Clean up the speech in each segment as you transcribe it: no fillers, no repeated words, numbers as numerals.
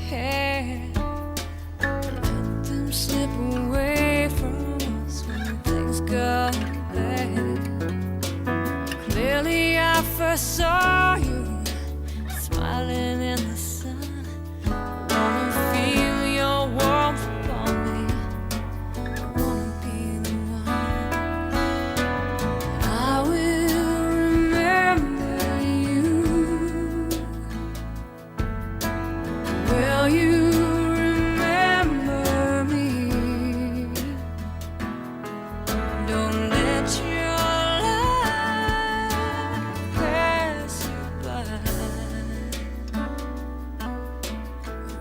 hand. Let them slip away from us when things got bad. Clearly I first saw you smiling in the sun. Wanna feel your warmth upon me. Wanna be the one. I will remember you. Will you remember me? Don't let your life pass you by.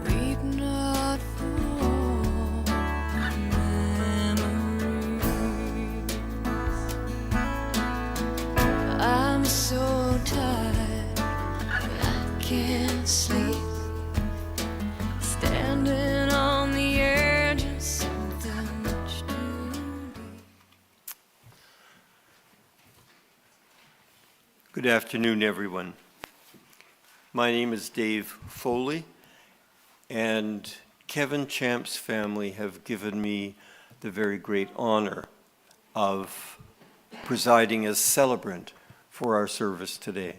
Weep not for memories. I'm so tired, I can't sleep. Standing on the edge of something much too deep. Good afternoon, everyone. My name is Dave Foley, and Kevin Champ's family have given me the very great honor of presiding as celebrant for our service today.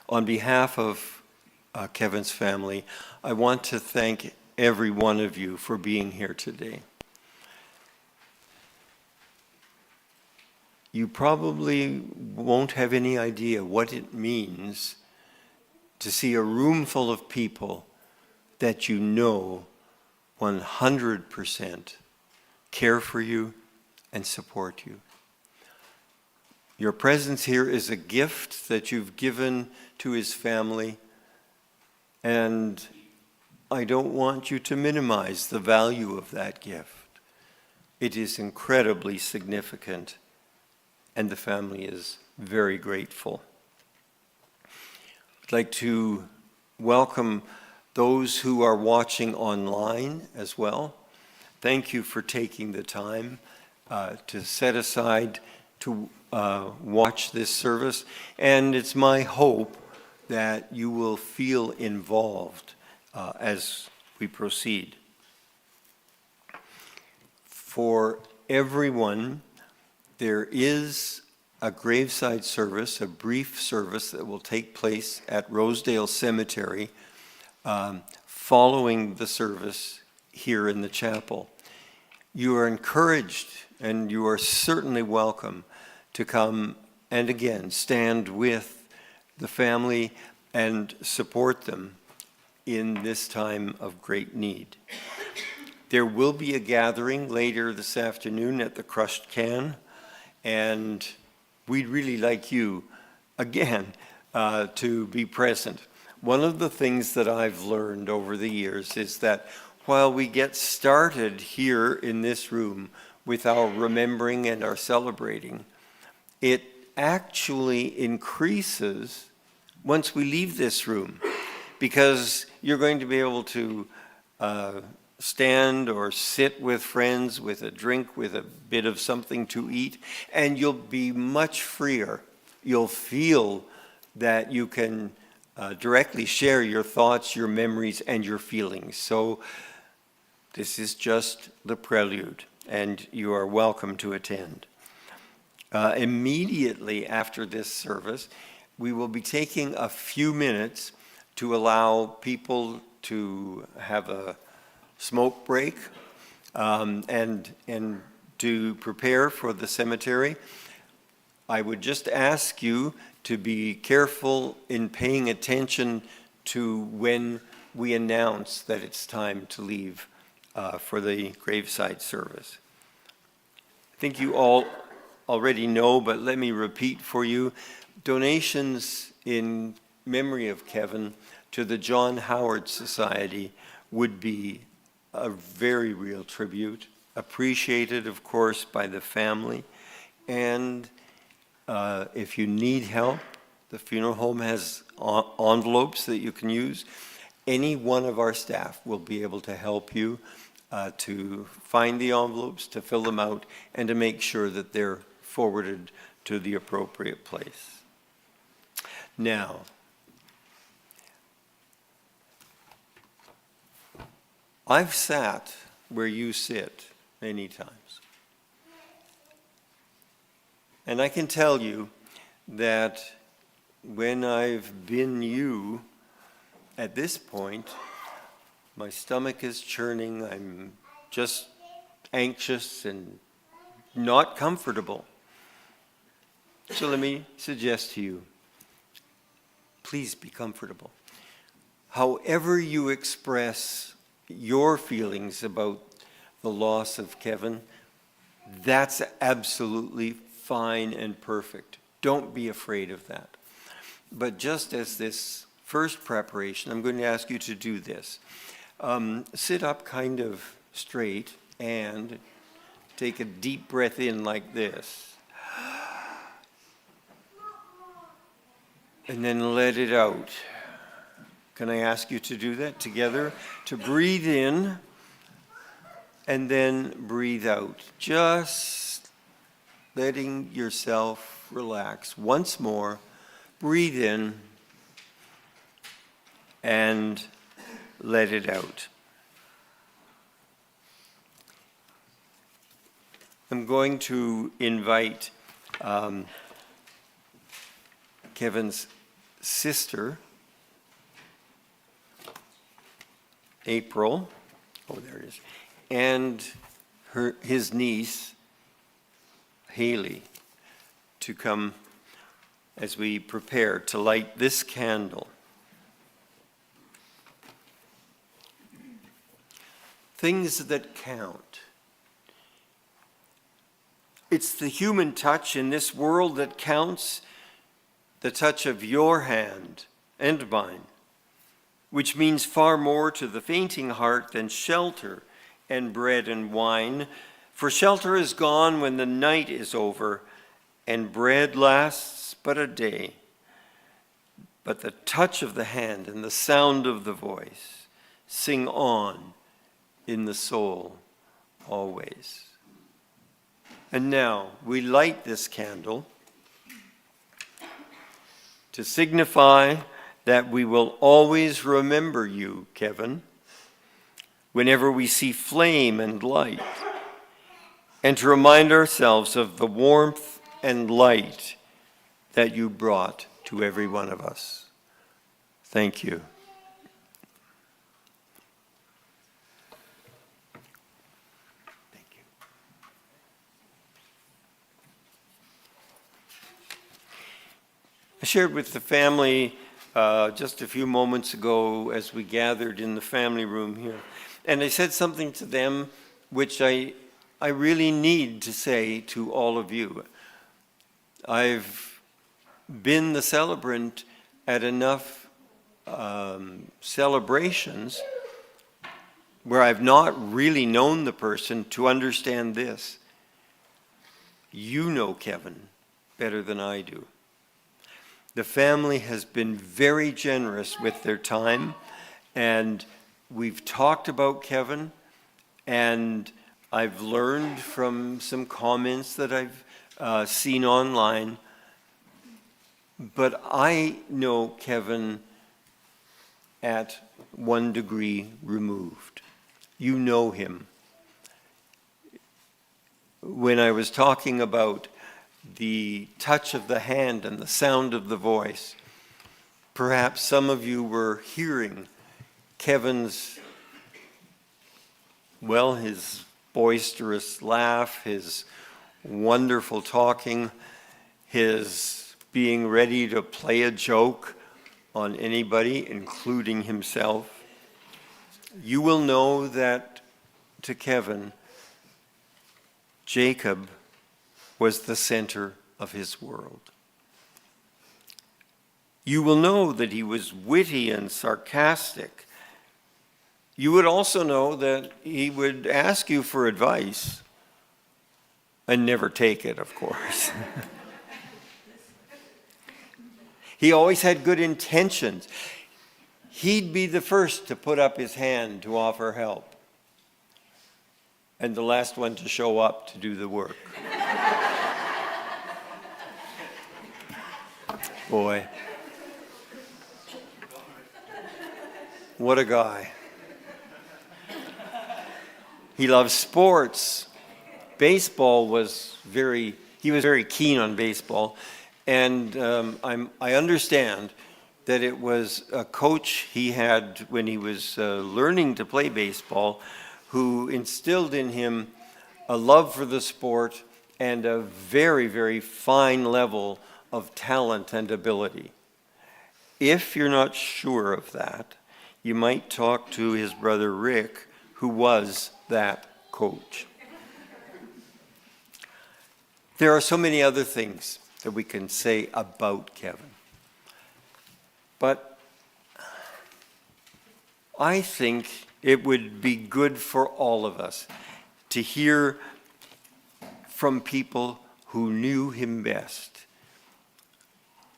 On behalf of Kevin's family, I want to thank every one of you for being here today. You probably won't have any idea what it means to see a room full of people that you know 100% care for you and support you. Your presence here is a gift that you've given to his family, and I don't want you to minimize the value of that gift. It is incredibly significant, and the family is very grateful. I'd like to welcome those who are watching online as well. Thank you for taking the time to set aside to watch this service, and it's my hope that you will feel involved as we proceed. For everyone, there is a graveside service, a brief service that will take place at Rosedale Cemetery following the service here in the chapel. You are encouraged, and you are certainly welcome to come and again stand with the family and support them in this time of great need. There will be a gathering later this afternoon at the Crushed Can, and we'd really like you, again, to be present. One of the things that I've learned over the years is that while we get started here in this room with our remembering and our celebrating, it actually increases once we leave this room, because you're going to be able to stand or sit with friends with a drink, with a bit of something to eat, and you'll be much freer. You'll feel that you can directly share your thoughts, your memories, and your feelings. So this is just the prelude, and you are welcome to attend. Immediately after this service, we will be taking a few minutes to allow people to have a smoke break and to prepare for the cemetery. I would just ask you to be careful in paying attention to when we announce that it's time to leave for the graveside service. I think you all already know, but let me repeat for you. Donations in memory of Kevin to the John Howard Society would be a very real tribute, appreciated, of course, by the family. And if you need help, the funeral home has envelopes that you can use. Any one of our staff will be able to help you to find the envelopes, to fill them out, and to make sure that they're forwarded to the appropriate place. Now, I've sat where you sit many times. And I can tell you that when I've been you, at this point, my stomach is churning. I'm just anxious and not comfortable. So let me suggest to you, please be comfortable. However you express your feelings about the loss of Kevin, that's absolutely fine and perfect. Don't be afraid of that. But just as this first preparation, I'm going to ask you to do this. Sit up kind of straight and take a deep breath in like this. And then let it out. Can I ask you to do that together? To breathe in and then breathe out. Just letting yourself relax. Once more, breathe in and let it out. I'm going to invite Kevin's sister, April, oh, there it is, and his niece, Haley, to come as we prepare to light this candle. Things that count. It's the human touch in this world that counts, the touch of your hand and mine, which means far more to the fainting heart than shelter and bread and wine. For shelter is gone when the night is over, and bread lasts but a day. But the touch of the hand and the sound of the voice sing on in the soul always. And now we light this candle to signify that we will always remember you, Kevin, whenever we see flame and light, and to remind ourselves of the warmth and light that you brought to every one of us. Thank you. Thank you. I shared with the family just a few moments ago as we gathered in the family room here. And I said something to them which I really need to say to all of you. I've been the celebrant at enough celebrations where I've not really known the person to understand this. You know Kevin better than I do. The family has been very generous with their time, and we've talked about Kevin, and I've learned from some comments that I've seen online, but I know Kevin at 1 degree removed. You know him. When I was talking about the touch of the hand and the sound of the voice, perhaps some of you were hearing Kevin's, well, his boisterous laugh, his wonderful talking, his being ready to play a joke on anybody, including himself. You will know that to Kevin, Jacob was the center of his world. You will know that he was witty and sarcastic. You would also know that he would ask you for advice and never take it, of course. He always had good intentions. He'd be the first to put up his hand to offer help, and the last one to show up to do the work. Boy, what a guy. He loved sports. Baseball he was very keen on baseball. And I understand that it was a coach he had when he was learning to play baseball who instilled in him a love for the sport and a very, very fine level of talent and ability. If you're not sure of that, you might talk to his brother Rick, who was that coach. There are so many other things that we can say about Kevin. But I think it would be good for all of us to hear from people who knew him best.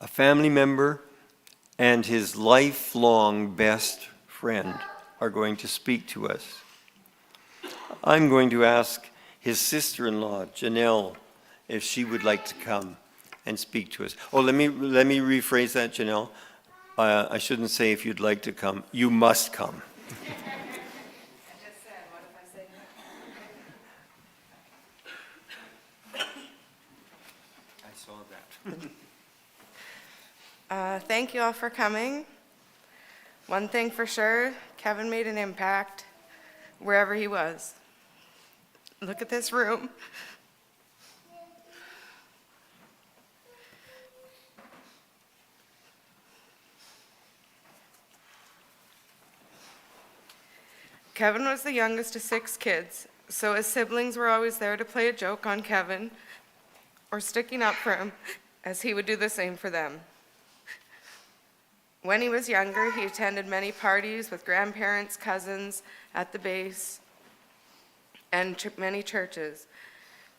A family member and his lifelong best friend are going to speak to us. I'm going to ask his sister-in-law, Janelle, if she would like to come and speak to us. Oh, let me rephrase that, Janelle. I shouldn't say if you'd like to come. You must come. I just said, what if I say no? I saw that. Thank you all for coming. One thing for sure, Kevin made an impact wherever he was. Look at this room. Kevin was the youngest of 6 kids, so his siblings were always there to play a joke on Kevin or sticking up for him, as he would do the same for them. When he was younger, he attended many parties with grandparents, cousins at the base, and many churches.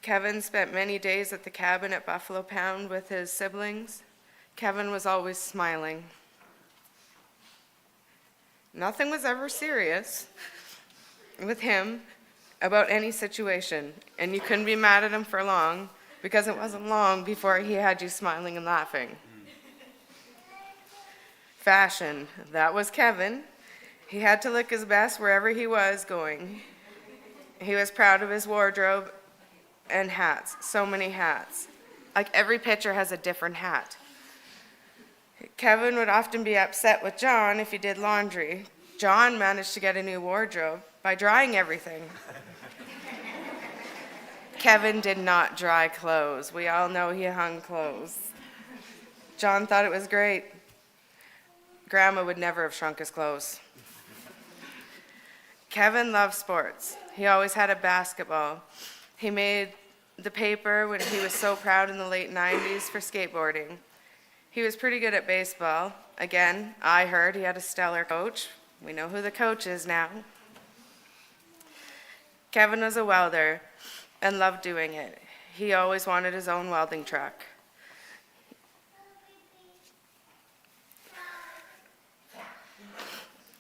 Kevin spent many days at the cabin at Buffalo Pound with his siblings. Kevin was always smiling. Nothing was ever serious with him about any situation, and you couldn't be mad at him for long, because it wasn't long before he had you smiling and laughing. Fashion, that was Kevin. He had to look his best wherever he was going. He was proud of his wardrobe and hats, so many hats. Like every picture has a different hat. Kevin would often be upset with John if he did laundry. John managed to get a new wardrobe by drying everything. Kevin did not dry clothes. We all know he hung clothes. John thought it was great. Grandma would never have shrunk his clothes. Kevin loved sports. He always had a basketball. He made the paper when he was so proud in the late 90s for skateboarding. He was pretty good at baseball. Again, I heard he had a stellar coach. We know who the coach is now. Kevin was a welder and loved doing it. He always wanted his own welding truck.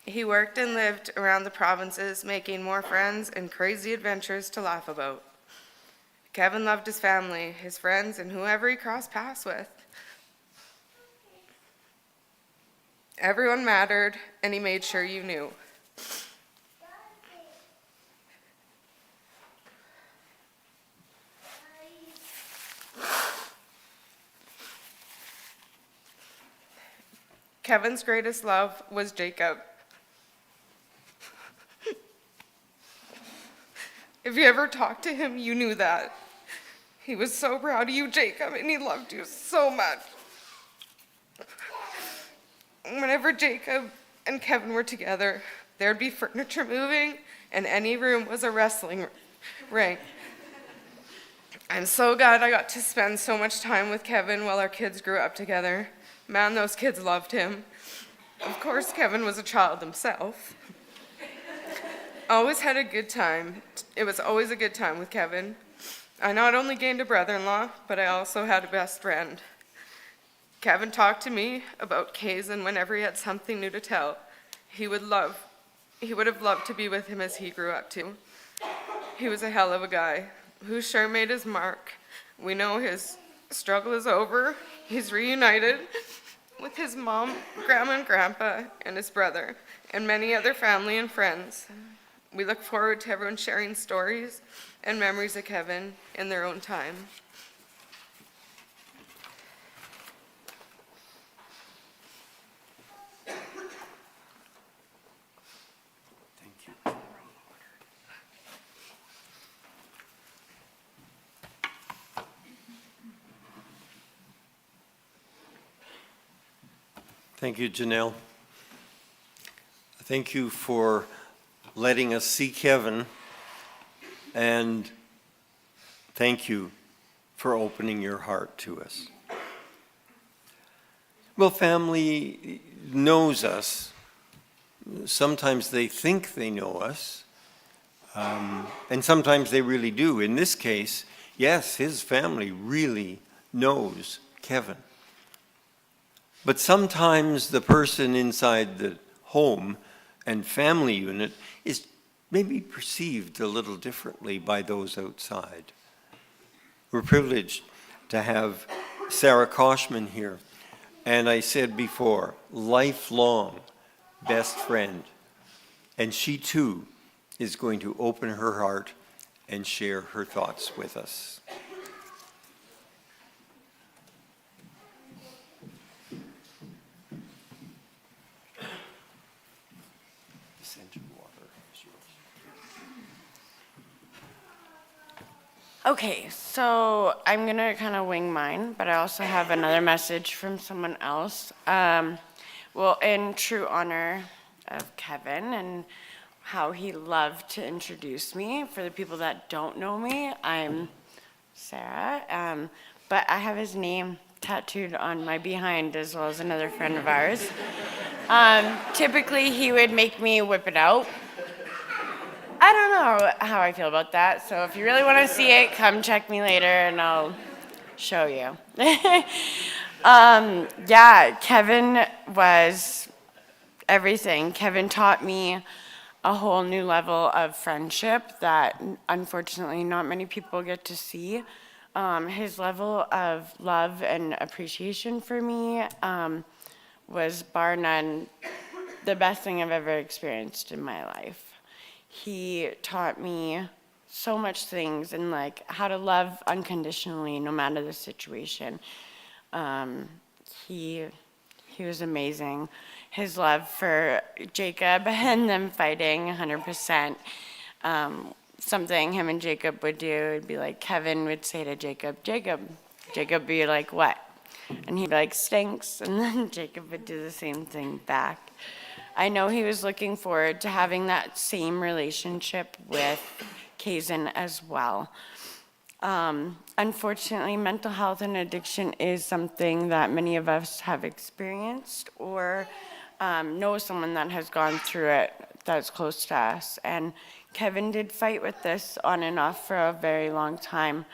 He worked and lived around the provinces, making more friends and crazy adventures to laugh about. Kevin loved his family, his friends, and whoever he crossed paths with. Everyone mattered, and he made sure you knew. Kevin's greatest love was Jacob. If you ever talked to him, you knew that. He was so proud of you, Jacob, and he loved you so much. Whenever Jacob and Kevin were together, there'd be furniture moving, and any room was a wrestling ring. I'm so glad I got to spend so much time with Kevin while our kids grew up together. Man, those kids loved him. Of course, Kevin was a child himself. Always had a good time. It was always a good time with Kevin. I not only gained a brother-in-law, but I also had a best friend. Kevin talked to me about Kazan whenever he had something new to tell. He would have loved to be with him as he grew up too. He was a hell of a guy who sure made his mark. We know his struggle is over. He's reunited with his mom, grandma and grandpa, and his brother, and many other family and friends. We look forward to everyone sharing stories and memories of Kevin in their own time. Thank you. Thank you, Janelle. Thank you for letting us see Kevin, and thank you for opening your heart to us. Well, family knows us. Sometimes they think they know us, and sometimes they really do. In this case, yes, his family really knows Kevin. But sometimes the person inside the home and family unit is maybe perceived a little differently by those outside. We're privileged to have Sarah Koshman here. And I said before, lifelong best friend. And she too is going to open her heart and share her thoughts with us. Okay, so I'm gonna kind of wing mine, but I also have another message from someone else. Well, in true honor of Kevin and how he loved to introduce me, for the people that don't know me, I'm Sarah, but I have his name tattooed on my behind as well as another friend of ours. Typically, he would make me whip it out. I don't know how I feel about that, so if you really want to see it, come check me later and I'll show you. Yeah, Kevin was everything. Kevin taught me a whole new level of friendship that unfortunately not many people get to see. His level of love and appreciation for me was bar none the best thing I've ever experienced in my life. He taught me so much things and like how to love unconditionally no matter the situation. He was amazing. His love for Jacob and them fighting 100%. Something him and Jacob would do would be like Kevin would say to Jacob, Jacob would be like, what? And he'd be like, stinks. And then Jacob would do the same thing back. I know he was looking forward to having that same relationship with Kazan as well. Unfortunately, mental health and addiction is something that many of us have experienced or know someone that has gone through it that's close to us. And Kevin did fight with this on and off for a very long time.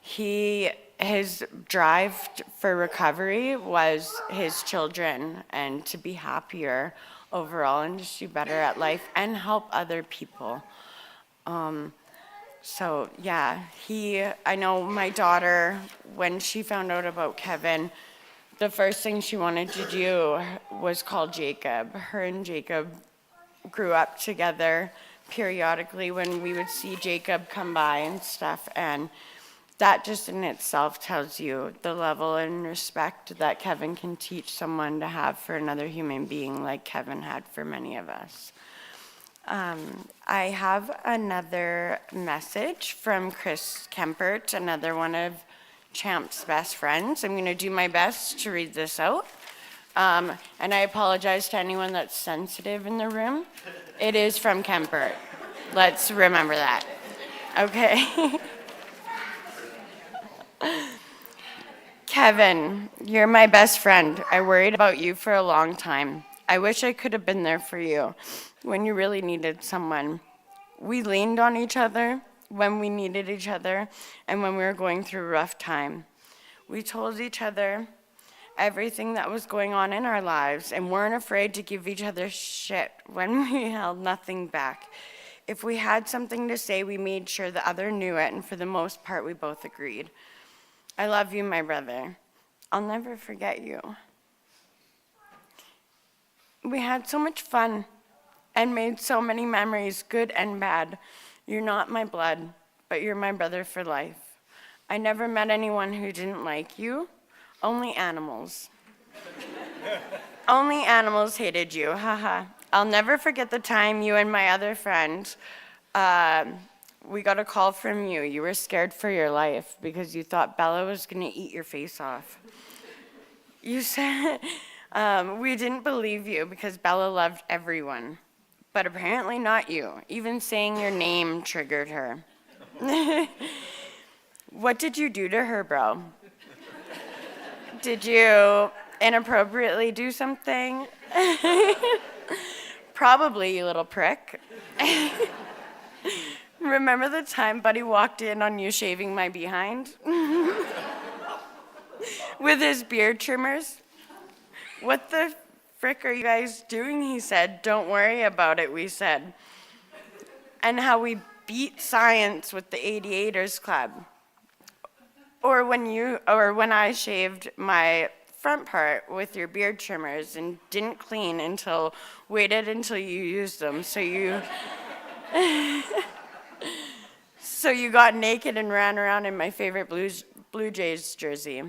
His drive for recovery was his children and to be happier overall and just do better at life and help other people. So yeah, I know my daughter, when she found out about Kevin, the first thing she wanted to do was call Jacob. Her and Jacob grew up together periodically when we would see Jacob come by and stuff, and that just in itself tells you the level and respect that Kevin can teach someone to have for another human being like Kevin had for many of us. I have another message from Chris Kempert, another one of Champ's best friends. I'm going to do my best to read this out. And I apologize to anyone that's sensitive in the room. It is from Kempert. Let's remember that. Okay. Kevin, you're my best friend. I worried about you for a long time. I wish I could have been there for you when you really needed someone. We leaned on each other when we needed each other and when we were going through a rough time. We told each other everything that was going on in our lives and weren't afraid to give each other shit when we held nothing back. If we had something to say, we made sure the other knew it, and for the most part, we both agreed. I love you, my brother. I'll never forget you. We had so much fun and made so many memories, good and bad. You're not my blood, but you're my brother for life. I never met anyone who didn't like you, only animals. Only animals hated you, haha. I'll never forget the time you and my other friend, we got a call from you. You were scared for your life because you thought Bella was gonna eat your face off. You said, we didn't believe you because Bella loved everyone, but apparently not you. Even saying your name triggered her. What did you do to her, bro? Did you inappropriately do something? Probably, you little prick. Remember the time Buddy walked in on you shaving my behind? With his beard trimmers? What the frick are you guys doing, he said. Don't worry about it, we said. And how we beat science with the 88ers Club. Or when I shaved my front part with your beard trimmers and didn't clean waited until you used them, so you got naked and ran around in my favorite Blue Jays jersey.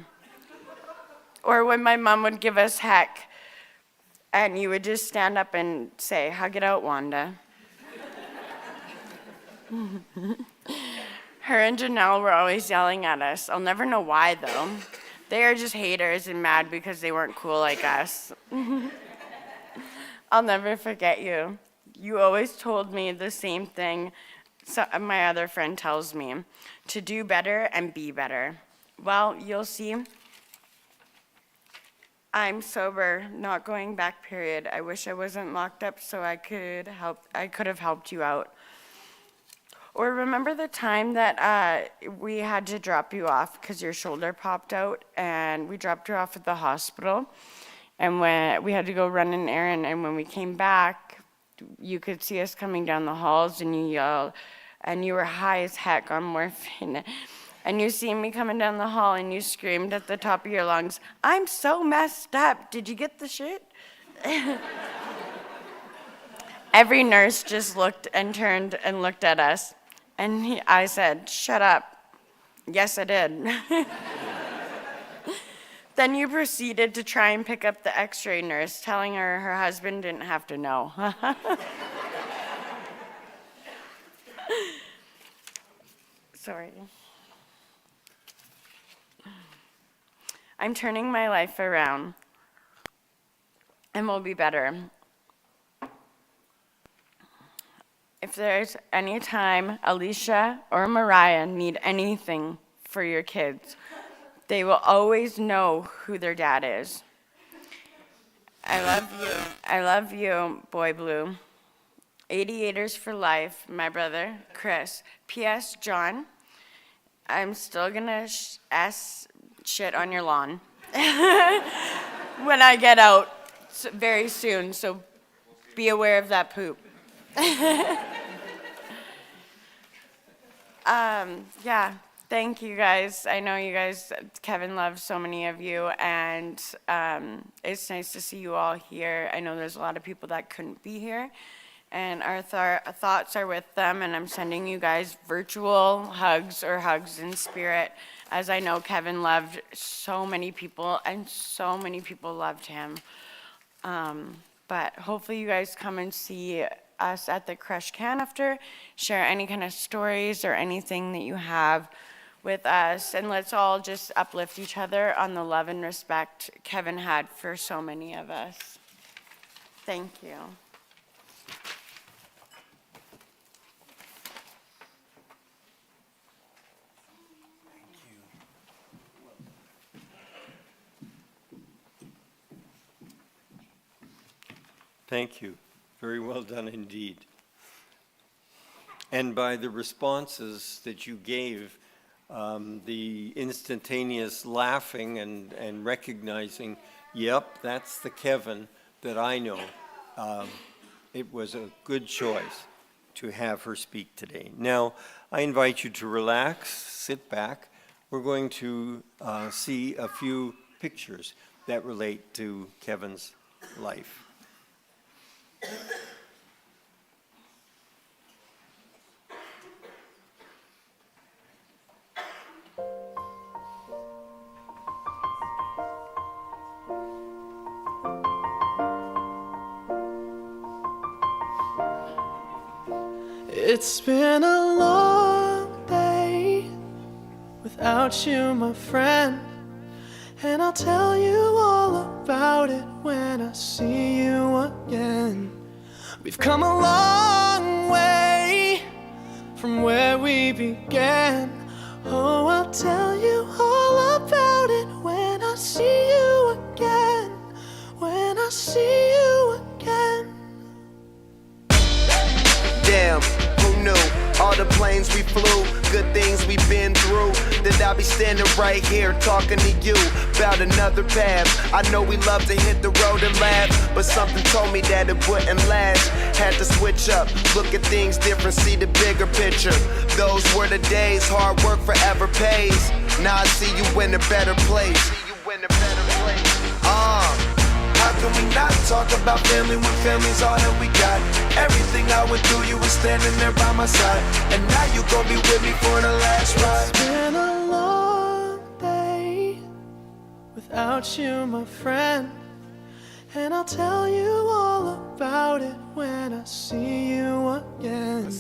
Or when my mom would give us heck and you would just stand up and say, hug it out, Wanda. Her and Janelle were always yelling at us. I'll never know why, though. They are just haters and mad because they weren't cool like us. I'll never forget you. You always told me the same thing my other friend tells me, to do better and be better. Well, you'll see. I'm sober, not going back, period. I wish I wasn't locked up so I could have helped you out. Or remember the time that we had to drop you off because your shoulder popped out, and we dropped you off at the hospital, and when we had to go run an errand, and when we came back, you could see us coming down the halls, and you yelled, and you were high as heck on morphine, and you see me coming down the hall, and you screamed at the top of your lungs, I'm so messed up, did you get the shit? Every nurse just looked and turned and looked at us. And I said, shut up. Yes, I did. Then you proceeded to try and pick up the x-ray nurse, telling her her husband didn't have to know. Sorry. I'm turning my life around, and we'll be better. If there's any time Alicia or Mariah need anything for your kids, they will always know who their dad is. I love you. I love you, Boy Blue. 88ers for life, my brother, Chris. P.S. John, I'm still gonna shit on your lawn when I get out very soon, so be aware of that poop. Yeah, thank you guys. I know you guys, Kevin loves so many of you, and it's nice to see you all here. I know there's a lot of people that couldn't be here, and our thoughts are with them, and I'm sending you guys virtual hugs or hugs in spirit, as I know Kevin loved so many people, and so many people loved him. But hopefully you guys come and see us at the Crush Can after, share any kind of stories or anything that you have with us, and let's all just uplift each other on the love and respect Kevin had for so many of us. Thank you. Thank you. Very well done indeed. And by the responses that you gave, the instantaneous laughing and recognizing, yep, that's the Kevin that I know. It was a good choice to have her speak today. Now, I invite you to relax, sit back. We're going to see a few pictures that relate to Kevin's life. It's been a long day without you, my friend, and I'll tell you all about it when I see you again. We've come a long way from where we began. Oh, I'll tell you all about it when I see you again. When I see you again. Damn, who knew? All the planes we flew, good things we've been through, that I'll be standing right here talking to you about another path. I know we love to hit the road and laugh, but something told me that it wouldn't last. Had to switch up, look at things different, see the bigger picture. Those were the days, hard work forever pays. Now I see you in a better place. How can we not talk about family when family's all that we got? Everything I went through, you were standing there by my side, and now you gon' be with me for the last ride. It's been a long day without you, my friend, and I'll tell you all about it when I see you again.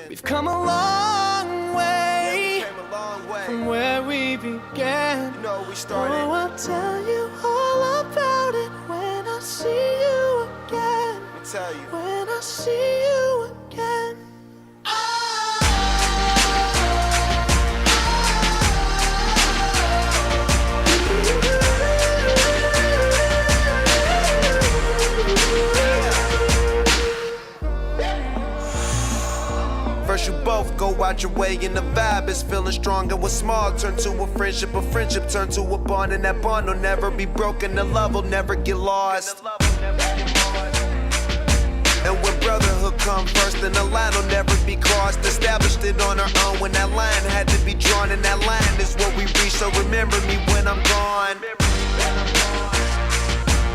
We've come a long way from where we began. Oh, I'll tell you all about it when I see you again. When I see you again. First you both go out your way and the vibe is feeling strong. And what's small turn to a friendship turn to a bond, and that bond will never be broken, the love will never get lost. And when brotherhood come first, then the line will never be crossed. Established it on our own when that line had to be drawn, and that line is what we reach, so remember me when I'm gone.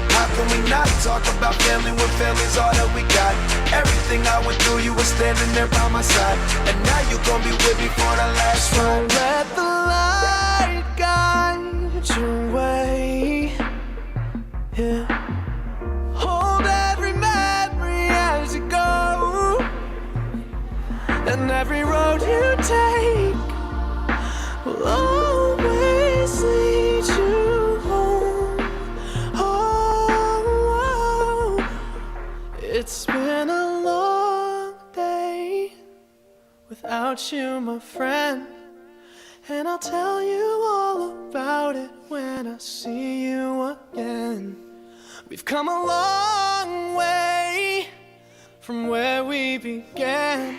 How can we not talk about family when family's all that we got? Everything I went through, you were standing there by my side, and now you gon' be with me for the last ride. Let the light guide your way. Yeah. Hold every memory as you go, and every road you take will always lead you home. Oh, it's been a long day without you, my friend, and I'll tell you all about it when I see you again. We've come a long way from where we began.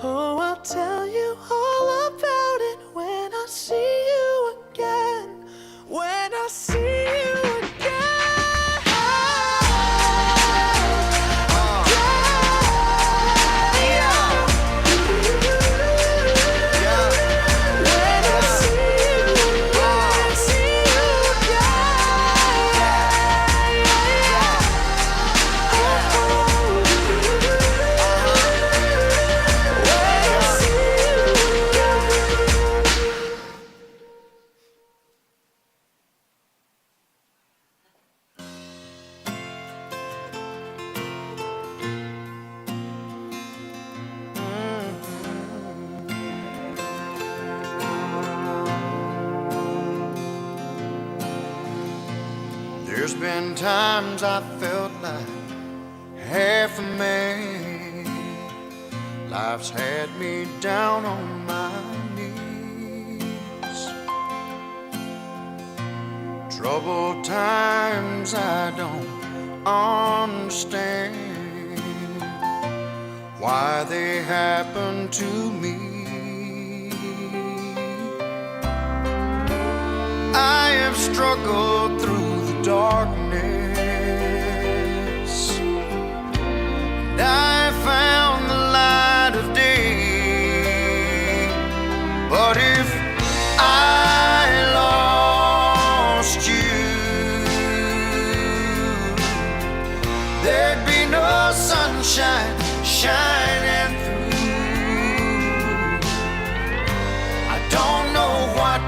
Oh, I'll tell you all about it when I see you again. When I see you again. There's been times I felt like half a man. Life's had me down on my knees. Troubled times I don't understand why they happen to me. I have struggled through darkness, and I found the light of day. But if I lost you, there'd be no sunshine shining through. I don't know what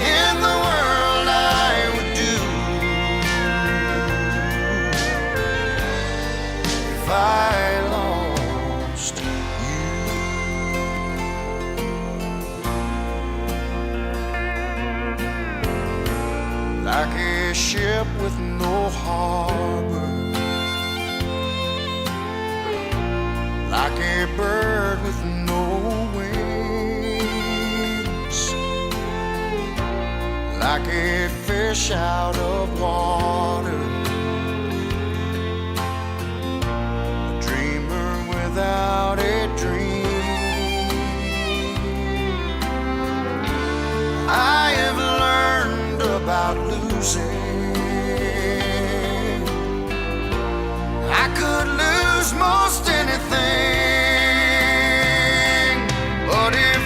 in the world I would do like a ship with no harbor, like a bird with no wings, like a fish out of water, a dreamer without a dream. I have learned about losing. I could lose most anything, but if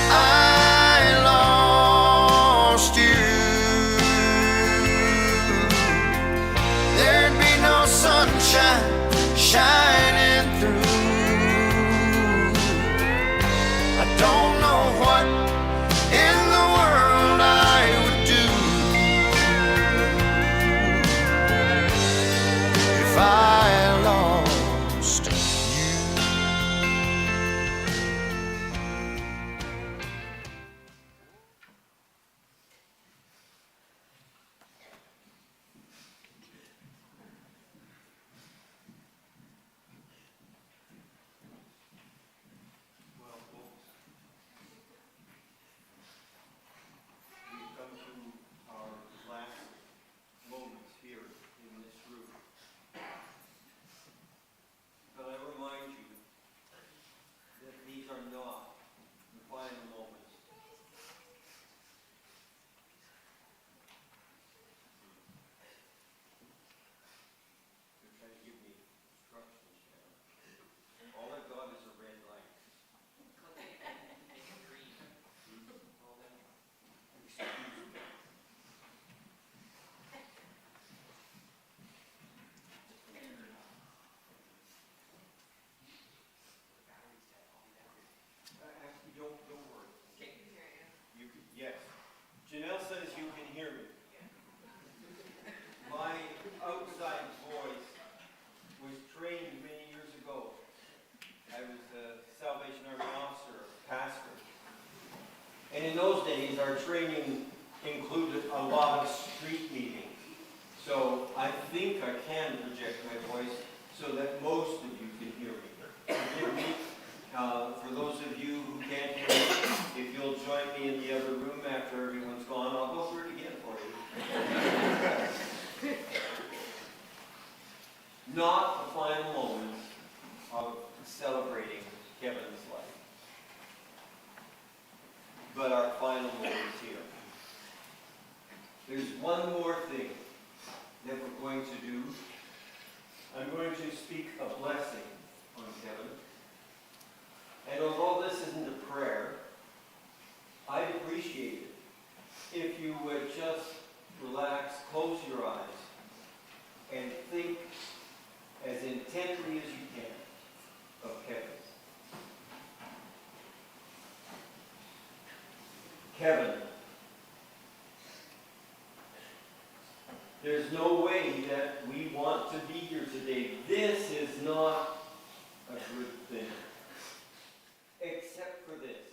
I lost you, there'd be no sunshine shining through. I don't know what in the world I would do if I lost you. We've come to our last moments here in this room. But I remind you that these are not the final moments. You're trying to give me instructions, Sharon. All I've got is a red light. Actually, don't worry. You can, yes. Janelle says you can hear me. My outside voice was trained many years ago. I was a Salvation Army officer, pastor. And in those days, our training included a lot of street meetings. So I think I can project my voice so that most of you can hear me. Forgive me. For those of you who can't hear me, if you'll join me in the other room after everyone's gone, I'll go through it again for you. Not the final moments of celebrating Kevin's life, but our final moments here. There's one more thing that we're going to do. I'm going to speak a blessing on Kevin. And although this isn't a prayer, I'd appreciate it if you would just relax, close your eyes, and think as intently as you can of Kevin. Kevin, there's no way that we want to be here today. This is not a good thing. Except for this.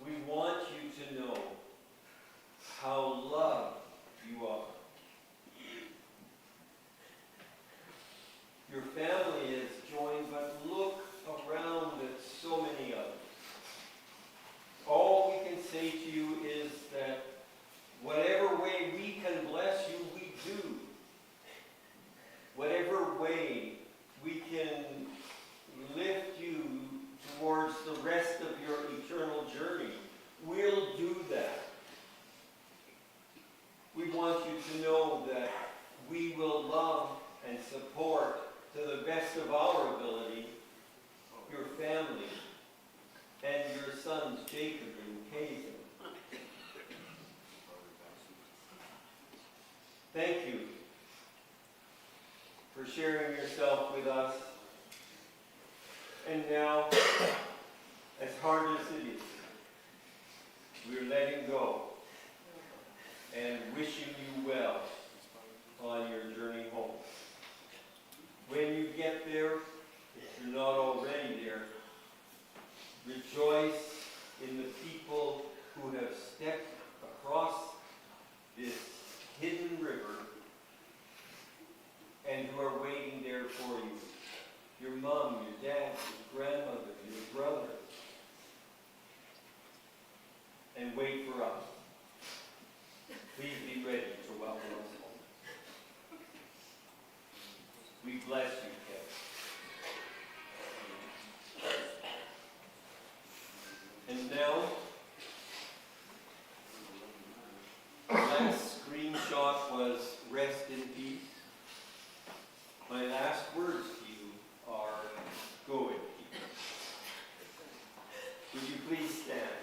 We want you to know how loved you are. Your family is joined, but look around at so many others. All we can say to you is that whatever way we can bless you, we do. Whatever way we can lift you towards the rest of your eternal journey, we'll do that. We want you to know that we will love and support to the best of our ability your family and your sons Jacob and Hazen. Thank you for sharing yourself with us. And now, as hard as it is, we're letting go and wishing you well on your journey home. When you get there, if you're not already there, rejoice in the people who have stepped across this hidden river and who are waiting there for you. Your mom, your dad, your grandmother, your brother. And wait for us. Please be ready to welcome us home. We bless you, Kevin. And now, the last screenshot was rest in peace. My last words to you are go in peace. Would you please stand?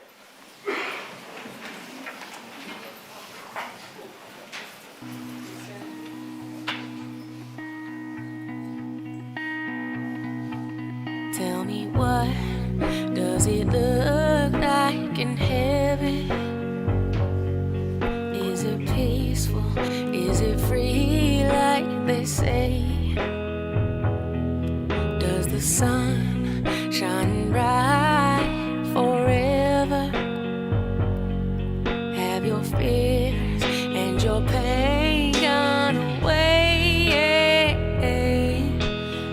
Tell me, what does it look like in heaven? Is it peaceful? Is it free like they say? Does the sun shine bright forever? Have your fears and your pain gone away?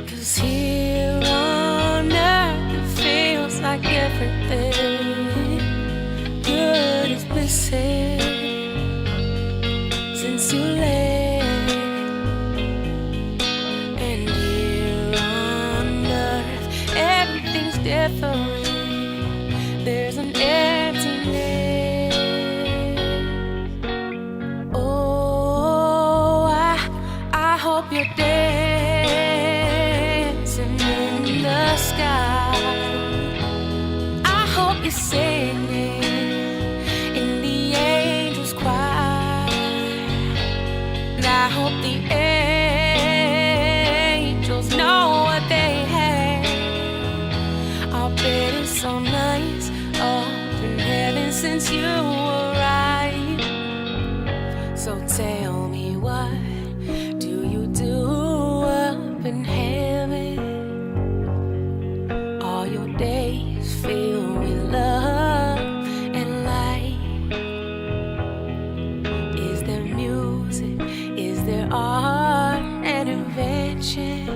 'Cause here on earth it feels like everything good is missing since you left. And here on earth everything's different. There's an emptiness. Oh, I hope you're dancing in the sky. I hope you're singing in the angels' choir. And I hope the angels know what they have. I'll bet it's so nice up in heaven since you arrived. So tell me, what do you do up in heaven? All your days filled with love and light. Is there music? Is there art and invention?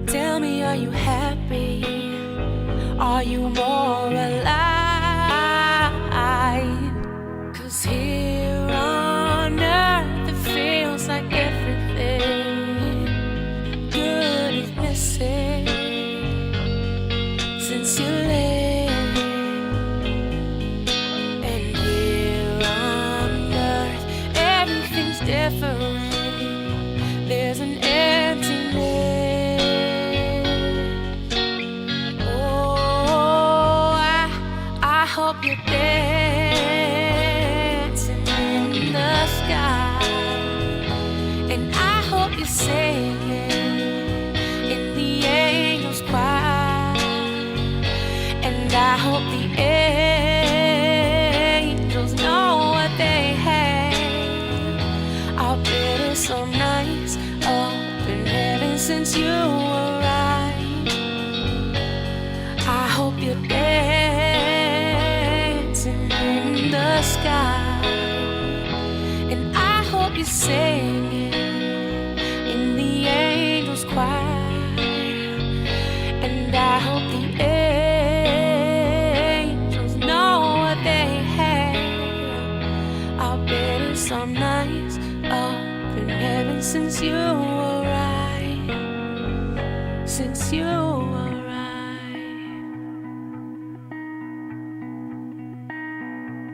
Tell me, are you happy? Are you more alive? 'Cause here on earth it feels like everything good is missing since you left. And here on earth everything's different. There's an emptiness. Oh, I hope you're dancing in the sky. And I hope you're singing in the angels' choir. And I hope the angels know what they have. I'll bet it's so nice up in heaven since you arrived. I hope you're dancing in the sky. And I hope you're singing in the angels' choir. And I hope the angels know what they have. I'll bet it's so nice up in heaven since you